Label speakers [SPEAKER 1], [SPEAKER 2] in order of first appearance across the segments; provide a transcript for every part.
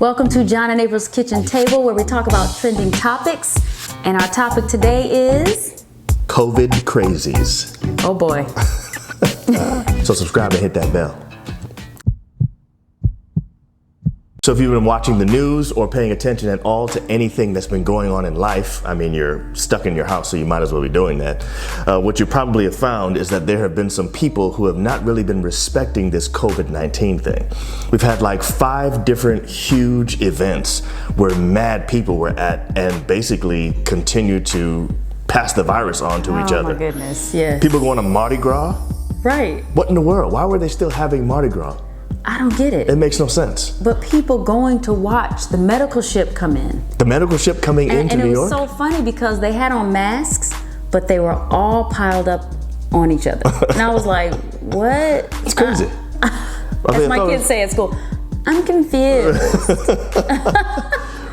[SPEAKER 1] Welcome to John and April's Kitchen Table, where we talk about trending topics. And our topic today is
[SPEAKER 2] COVID crazies.
[SPEAKER 1] Oh boy.
[SPEAKER 2] So subscribe and hit that bell. So if you've been watching the news or paying attention at all to anything that's been going on in life, I mean, you're stuck in your house, so you might as well be doing that. What you probably have found is that there have been some people who have not really been respecting this COVID-19 thing. We've had like 5 different huge events where mad people were at and basically continue to pass the virus on to each other.
[SPEAKER 1] Oh my goodness, yes.
[SPEAKER 2] People going to Mardi Gras?
[SPEAKER 1] Right.
[SPEAKER 2] What in the world? Why were they still having Mardi Gras?
[SPEAKER 1] I don't get it.
[SPEAKER 2] It makes no sense.
[SPEAKER 1] But people going to watch the medical ship come in.
[SPEAKER 2] The medical ship coming into New York?
[SPEAKER 1] And it was so funny because they had on masks, but they were all piled up on each other. And I was like, what?
[SPEAKER 2] It's crazy.
[SPEAKER 1] As my kids say at school, I'm confused.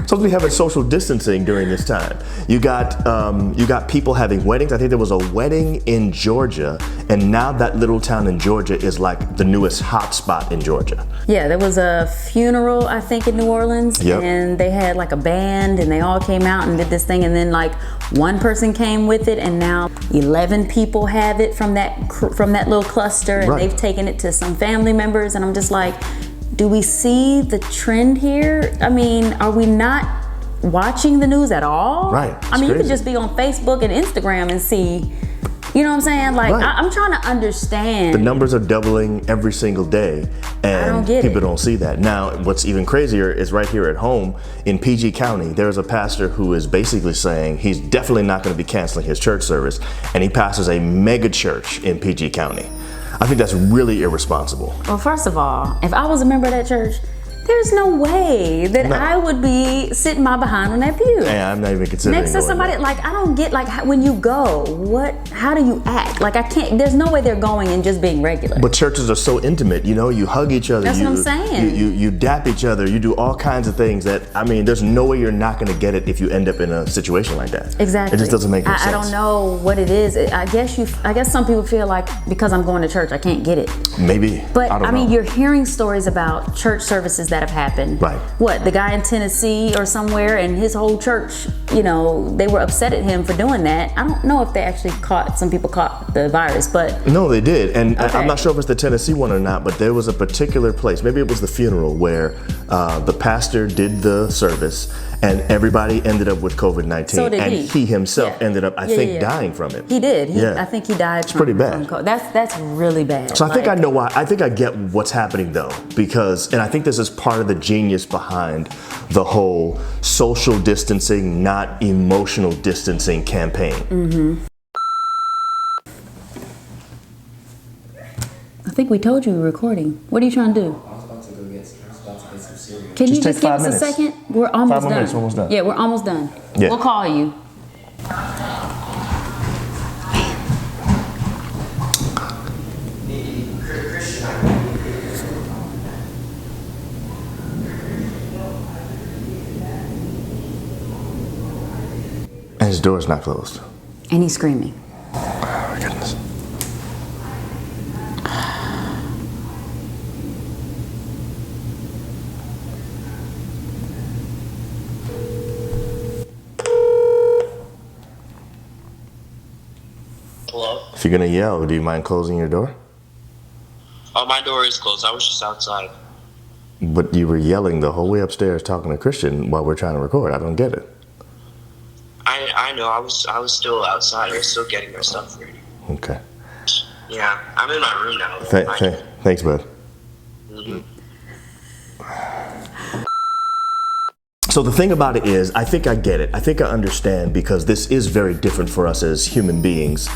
[SPEAKER 2] Supposed to be having social distancing during this time. You got people having weddings. I think there was a wedding in Georgia, and now that little town in Georgia is like the newest hotspot in Georgia.
[SPEAKER 1] Yeah, there was a funeral, I think, in New Orleans, and they had like a band, and they all came out and did this thing, and then like one person came with it, and now 11 people have it from that little cluster, and they've taken it to some family members, and I'm just like, do we see the trend here? I mean, are we not watching the news at all?
[SPEAKER 2] Right.
[SPEAKER 1] I mean, you could just be on Facebook and Instagram and see, you know what I'm saying? Like, I'm trying to understand.
[SPEAKER 2] The numbers are doubling every single day, and people don't see that. Now, what's even crazier is right here at home in PG County, there's a pastor who is basically saying he's definitely not going to be canceling his church service, and he pastors a mega church in PG County. I think that's really irresponsible.
[SPEAKER 1] Well, first of all, if I was a member of that church, there's no way that I would be sitting my behind on that pew.
[SPEAKER 2] Yeah, I'm not even considering
[SPEAKER 1] next to somebody.
[SPEAKER 2] That.
[SPEAKER 1] Like, I don't get, like, when you go, how do you act? Like, I can't, there's no way they're going and just being regular.
[SPEAKER 2] But churches are so intimate, you know, you hug each other.
[SPEAKER 1] That's what I'm saying.
[SPEAKER 2] You dap each other, you do all kinds of things that, I mean, there's no way you're not going to get it if you end up in a situation like that.
[SPEAKER 1] Exactly.
[SPEAKER 2] It just doesn't make any sense.
[SPEAKER 1] I don't know what it is. I guess some people feel like because I'm going to church, I can't get it.
[SPEAKER 2] Maybe.
[SPEAKER 1] But
[SPEAKER 2] I
[SPEAKER 1] mean, you're hearing stories about church services that have happened.
[SPEAKER 2] Right.
[SPEAKER 1] What, the guy in Tennessee or somewhere, and his whole church, you know, they were upset at him for doing that. I don't know if they actually some people caught the virus, but.
[SPEAKER 2] No, they did. And I'm not sure if it's the Tennessee one or not, but there was a particular place, maybe it was the funeral, where the pastor did the service and everybody ended up with COVID-19.
[SPEAKER 1] So did he.
[SPEAKER 2] And he himself ended up, I think, dying from it.
[SPEAKER 1] He did. I think he died. It's
[SPEAKER 2] pretty bad.
[SPEAKER 1] That's really bad.
[SPEAKER 2] So I think I know why. I think I get what's happening though, because, and I think this is part of the genius behind the whole social distancing, not emotional distancing campaign.
[SPEAKER 1] Mm-hmm. I think we told you we were recording. What are you trying to do?
[SPEAKER 3] I was about to get some cereal.
[SPEAKER 1] Can you just give us a second? We're almost done.
[SPEAKER 2] 5 minutes, almost done.
[SPEAKER 1] Yeah, we're almost done.
[SPEAKER 2] Yeah.
[SPEAKER 1] We'll call you.
[SPEAKER 2] And his door's not closed.
[SPEAKER 1] And he's screaming.
[SPEAKER 2] Oh my goodness.
[SPEAKER 4] Hello?
[SPEAKER 2] If you're gonna yell, do you mind closing your door?
[SPEAKER 4] Oh, my door is closed. I was just outside.
[SPEAKER 2] But you were yelling the whole way upstairs talking to Christian while we're trying to record. I don't get it.
[SPEAKER 4] I know. I was still outside. I was still getting my stuff ready.
[SPEAKER 2] Okay.
[SPEAKER 4] Yeah, I'm in my room now.
[SPEAKER 2] Thanks, bud.
[SPEAKER 4] Mm-hmm.
[SPEAKER 2] So the thing about it is, I think I get it. I think I understand, because this is very different for us as human beings.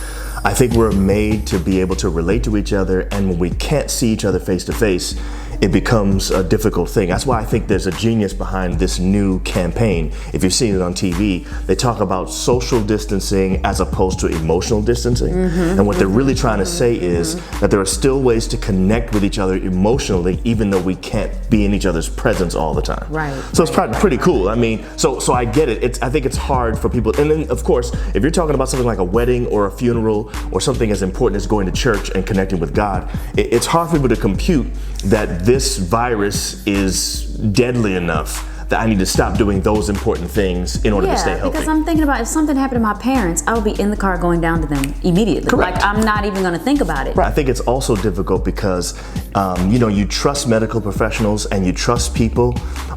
[SPEAKER 2] I think we're made to be able to relate to each other, and when we can't see each other face to face, it becomes a difficult thing. That's why I think there's a genius behind this new campaign. If you've seen it on TV, they talk about social distancing as opposed to emotional distancing. And what they're really trying to say is that there are still ways to connect with each other emotionally, even though we can't be in each other's presence all the time.
[SPEAKER 1] Right.
[SPEAKER 2] So it's pretty cool. I mean, so I get it. I think it's hard for people. And then, of course, if you're talking about something like a wedding or a funeral or something as important as going to church and connecting with God, it's hard for people to compute that this virus is deadly enough that I need to stop doing those important things in order to stay healthy.
[SPEAKER 1] Because I'm thinking about if something happened to my parents, I would be in the car going down to them immediately.
[SPEAKER 2] Correct.
[SPEAKER 1] Like, I'm not even going to think about it.
[SPEAKER 2] Right. I think it's also difficult because, you trust medical professionals and you trust people,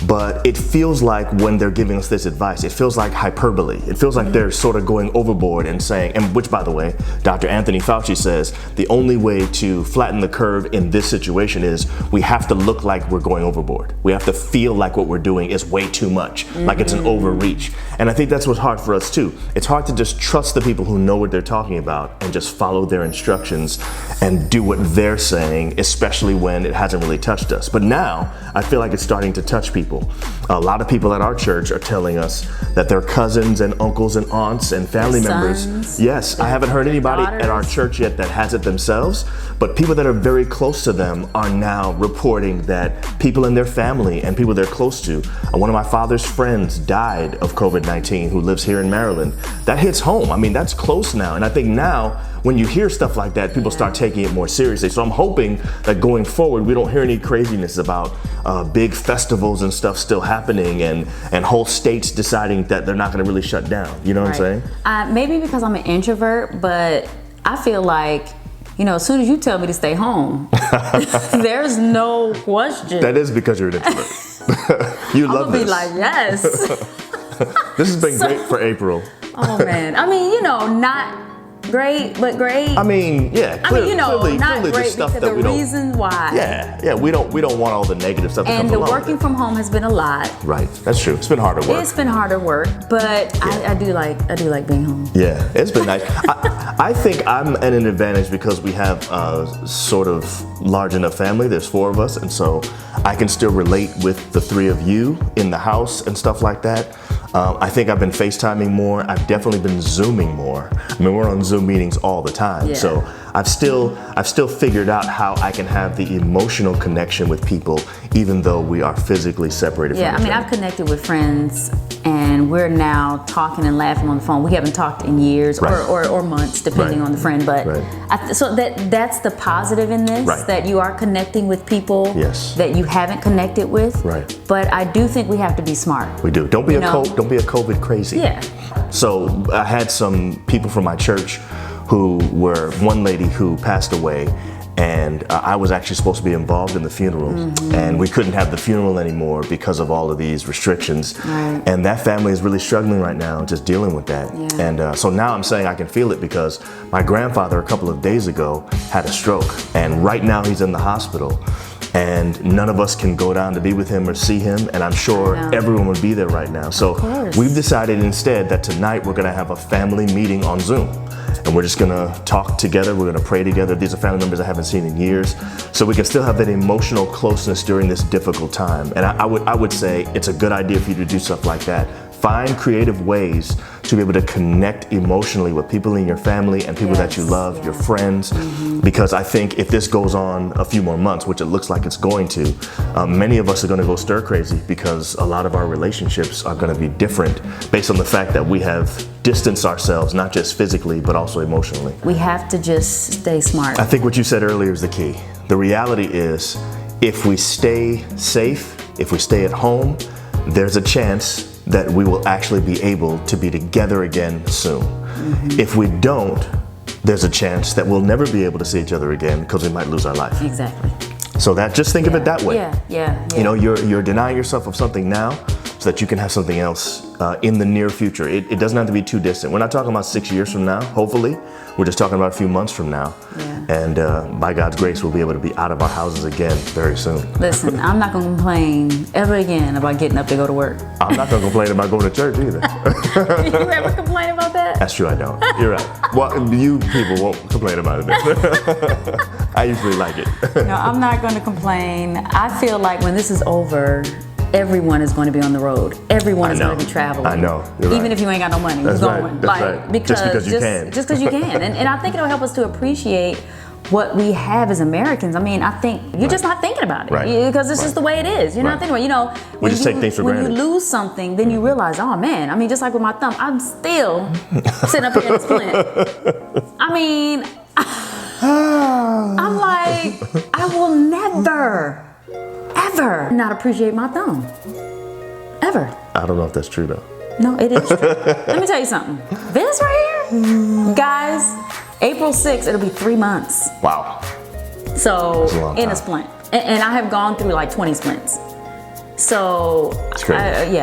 [SPEAKER 2] but it feels like when they're giving us this advice, it feels like hyperbole. It feels like they're sort of going overboard and saying, and which, by the way, Dr. Anthony Fauci says the only way to flatten the curve in this situation is we have to look like we're going overboard. We have to feel like what we're doing is way too much, like it's an overreach. And I think that's what's hard for us too. It's hard to just trust the people who know what they're talking about and just follow their instructions and do what they're saying, especially when it hasn't really touched us. But now I feel like it's starting to touch people. A lot of people at our church are telling us that their cousins and uncles and aunts and family members. Yes, I haven't heard anybody at our church yet that has it themselves, but people that are very close to them are now reporting that people in their family and people they're close to. One of my father's friends died of COVID-19 who lives here in Maryland. That hits home. I mean, that's close now. And I think now when you hear stuff like that, people start taking it more seriously. So I'm hoping that going forward, we don't hear any craziness about big festivals and stuff still happening and whole states deciding that they're not going to really shut down. You know what I'm saying?
[SPEAKER 1] Maybe because I'm an introvert, but I feel like, as soon as you tell me to stay home, there's no question.
[SPEAKER 2] That is because you're an introvert. You love this.
[SPEAKER 1] I'm gonna be like, yes.
[SPEAKER 2] This has been great for April.
[SPEAKER 1] Oh man. I mean, not great, but great.
[SPEAKER 2] I mean, yeah. Clearly,
[SPEAKER 1] not
[SPEAKER 2] clearly
[SPEAKER 1] great
[SPEAKER 2] the stuff
[SPEAKER 1] because
[SPEAKER 2] that
[SPEAKER 1] the reason why.
[SPEAKER 2] Yeah. We don't want all the negative stuff.
[SPEAKER 1] And the working from home has been a lot.
[SPEAKER 2] Right. That's true. It's been harder work.
[SPEAKER 1] It's been harder work, but I do like being home.
[SPEAKER 2] Yeah, it's been nice. I think I'm at an advantage because we have a sort of large enough family. There's 4 of us, and so I can still relate with the 3 of you in the house and stuff like that. I think I've been FaceTiming more. I've definitely been Zooming more. I mean, we're on Zoom meetings all the time.
[SPEAKER 1] Yeah.
[SPEAKER 2] So I've still figured out how I can have the emotional connection with people, even though we are physically separated from each other.
[SPEAKER 1] I've connected with friends, and we're now talking and laughing on the phone. We haven't talked in years or months, depending on the friend. But so that's the positive in this, that you are connecting with people that you haven't connected with.
[SPEAKER 2] Right.
[SPEAKER 1] But I do think we have to be smart.
[SPEAKER 2] We do. Don't be a COVID crazy.
[SPEAKER 1] Yeah.
[SPEAKER 2] So I had some people from my church who were, one lady who passed away, and I was actually supposed to be involved in the funeral, and we couldn't have the funeral anymore because of all of these restrictions.
[SPEAKER 1] Right.
[SPEAKER 2] And that family is really struggling right now, just dealing with that.
[SPEAKER 1] Yeah.
[SPEAKER 2] And so now I'm saying I can feel it because my grandfather a couple of days ago had a stroke, and right now he's in the hospital. And none of us can go down to be with him or see him, and I'm sure everyone would be there right now. So we've decided instead that tonight we're gonna have a family meeting on Zoom. And we're just gonna talk together, we're gonna pray together. These are family members I haven't seen in years. So we can still have that emotional closeness during this difficult time. And I would say it's a good idea for you to do stuff like that. Find creative ways to be able to connect emotionally with people in your family and people that you love, your friends. Because I think if this goes on a few more months, which it looks like it's going to, many of us are gonna go stir crazy because a lot of our relationships are gonna be different based on the fact that we have distanced ourselves, not just physically, but also emotionally.
[SPEAKER 1] We have to just stay smart.
[SPEAKER 2] I think what you said earlier is the key. The reality is, if we stay safe, if we stay at home, there's a chance that we will actually be able to be together again soon. If we don't, there's a chance that we'll never be able to see each other again because we might lose our life.
[SPEAKER 1] Exactly.
[SPEAKER 2] So just think of it that way.
[SPEAKER 1] Yeah.
[SPEAKER 2] You know, you're denying yourself of something now so that you can have something else in the near future. It doesn't have to be too distant. We're not talking about 6 years from now, hopefully. We're just talking about a few months from now. And by God's grace, we'll be able to be out of our houses again very soon.
[SPEAKER 1] Listen, I'm not going to complain ever again about getting up to go to work.
[SPEAKER 2] I'm not going to complain about going to church either.
[SPEAKER 1] You ever complain about that?
[SPEAKER 2] That's true, I don't. You're right. Well, you people won't complain about it. I usually like it.
[SPEAKER 1] No, I'm not going to complain. I feel like when this is over, everyone is going to be on the road. Everyone is going to be traveling.
[SPEAKER 2] I know.
[SPEAKER 1] Even if you ain't got no money,
[SPEAKER 2] That's
[SPEAKER 1] you're
[SPEAKER 2] right.
[SPEAKER 1] going.
[SPEAKER 2] That's right. Just because you can.
[SPEAKER 1] Just because you can. And I think it'll help us to appreciate what we have as Americans. I mean, I think you're just not thinking about it because it's just the way it is. You're not thinking about it.
[SPEAKER 2] We just take things for granted.
[SPEAKER 1] When you lose something, then you realize, oh man, I mean, just like with my thumb, I'm still sitting up here in a splint. I mean, I'm like, I will never ever not appreciate my thumb. Ever.
[SPEAKER 2] I don't know if that's true though.
[SPEAKER 1] No, it is true. Let me tell you something. This right here, guys, April 6th, it'll be 3 months.
[SPEAKER 2] Wow.
[SPEAKER 1] So,
[SPEAKER 2] That's a long
[SPEAKER 1] in
[SPEAKER 2] time.
[SPEAKER 1] a splint. And I have gone through like 20 splints. So,
[SPEAKER 2] It's crazy.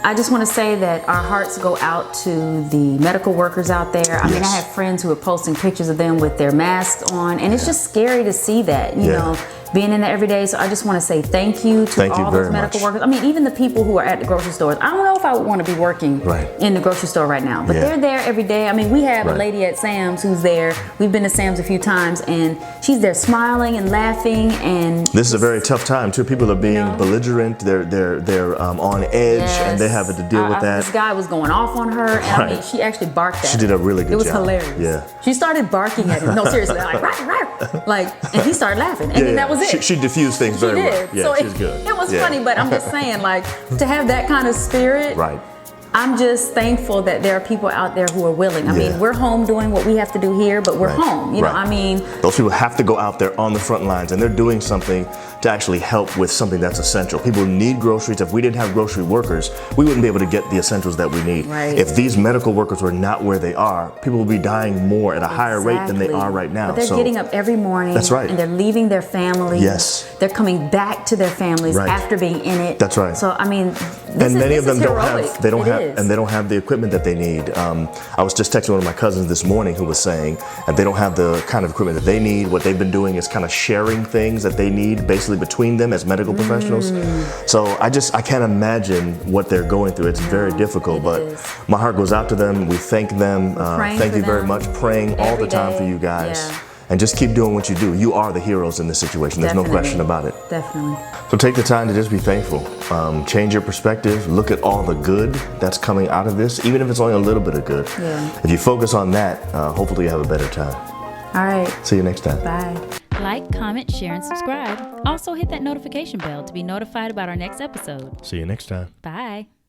[SPEAKER 1] I just want to say that our hearts go out to the medical workers out there. I mean, I
[SPEAKER 2] Yes.
[SPEAKER 1] have friends who are posting pictures of them with their masks on, and it's just scary to see that, you
[SPEAKER 2] Yeah.
[SPEAKER 1] know, being in there every day. So I just want to say thank you to
[SPEAKER 2] Thank you
[SPEAKER 1] all those
[SPEAKER 2] very
[SPEAKER 1] medical
[SPEAKER 2] much.
[SPEAKER 1] workers. I mean, even the people who are at the grocery stores. I don't know if I would want to be working
[SPEAKER 2] Right.
[SPEAKER 1] in the grocery store right now, but
[SPEAKER 2] Yeah.
[SPEAKER 1] they're there every day. I mean, we have
[SPEAKER 2] Right.
[SPEAKER 1] a lady at Sam's who's there. We've been to Sam's a few times, and she's there smiling and laughing. And
[SPEAKER 2] This is a very tough time too. People are being
[SPEAKER 1] know?
[SPEAKER 2] belligerent. They're on edge, and they have to deal with that.
[SPEAKER 1] This guy was going off on her, and I mean,
[SPEAKER 2] Right.
[SPEAKER 1] she actually barked at
[SPEAKER 2] She
[SPEAKER 1] him.
[SPEAKER 2] did a really good
[SPEAKER 1] It was
[SPEAKER 2] job.
[SPEAKER 1] hilarious.
[SPEAKER 2] Yeah.
[SPEAKER 1] She started barking at him. No, seriously, like, "Rawr, rawr," like, and he started laughing, and
[SPEAKER 2] Yeah,
[SPEAKER 1] then
[SPEAKER 2] yeah.
[SPEAKER 1] that was it.
[SPEAKER 2] She diffused things
[SPEAKER 1] She
[SPEAKER 2] very
[SPEAKER 1] did.
[SPEAKER 2] well. Yeah,
[SPEAKER 1] So
[SPEAKER 2] she's good.
[SPEAKER 1] It was
[SPEAKER 2] Yeah.
[SPEAKER 1] funny, but I'm just saying, like, to have that kind of spirit.
[SPEAKER 2] Right.
[SPEAKER 1] I'm just thankful that there are people out there who are willing. I
[SPEAKER 2] Yeah.
[SPEAKER 1] mean, we're home doing what we have to do here, but we're
[SPEAKER 2] Right.
[SPEAKER 1] home. You know,
[SPEAKER 2] Right.
[SPEAKER 1] I mean,
[SPEAKER 2] Those people have to go out there on the front lines, and they're doing something to actually help with something that's essential. People need groceries. If we didn't have grocery workers, we wouldn't be able to get the essentials that we need.
[SPEAKER 1] Right.
[SPEAKER 2] If these medical workers were not where they are, people would be dying more at a higher rate than they
[SPEAKER 1] exactly.
[SPEAKER 2] are right now.
[SPEAKER 1] But they're
[SPEAKER 2] So
[SPEAKER 1] getting up every morning.
[SPEAKER 2] That's right.
[SPEAKER 1] And they're leaving their families.
[SPEAKER 2] Yes.
[SPEAKER 1] They're coming back to their families
[SPEAKER 2] Right.
[SPEAKER 1] after being in it.
[SPEAKER 2] That's right.
[SPEAKER 1] So I mean,
[SPEAKER 2] and many of them don't
[SPEAKER 1] heroic.
[SPEAKER 2] have they don't
[SPEAKER 1] It
[SPEAKER 2] have
[SPEAKER 1] is.
[SPEAKER 2] and they don't have the equipment that they need. I was just texting one of my cousins this morning who was saying and they don't have the kind of equipment that they need. What they've been doing is kind of sharing things that they need basically between them as medical professionals. So I can't imagine what they're going through. It's very difficult,
[SPEAKER 1] it
[SPEAKER 2] but
[SPEAKER 1] is.
[SPEAKER 2] my heart goes out to them. We thank them.
[SPEAKER 1] praying
[SPEAKER 2] Thank
[SPEAKER 1] for
[SPEAKER 2] you very
[SPEAKER 1] them
[SPEAKER 2] much. Praying all
[SPEAKER 1] every
[SPEAKER 2] the time for
[SPEAKER 1] day.
[SPEAKER 2] you guys.
[SPEAKER 1] Yeah.
[SPEAKER 2] And just keep doing what you do. You are the heroes in this situation. There's no
[SPEAKER 1] Definitely.
[SPEAKER 2] question about it.
[SPEAKER 1] Definitely.
[SPEAKER 2] So take the time to just be thankful. Change your perspective. Look at all the good that's coming out of this, even if it's only a little bit of good.
[SPEAKER 1] Yeah.
[SPEAKER 2] If you focus on that, hopefully you have a better time.
[SPEAKER 1] All right.
[SPEAKER 2] See you next time.
[SPEAKER 1] Bye.
[SPEAKER 5] Like, comment, share, and subscribe. Also hit that notification bell to be notified about our next episode.
[SPEAKER 2] See you next time.
[SPEAKER 5] Bye.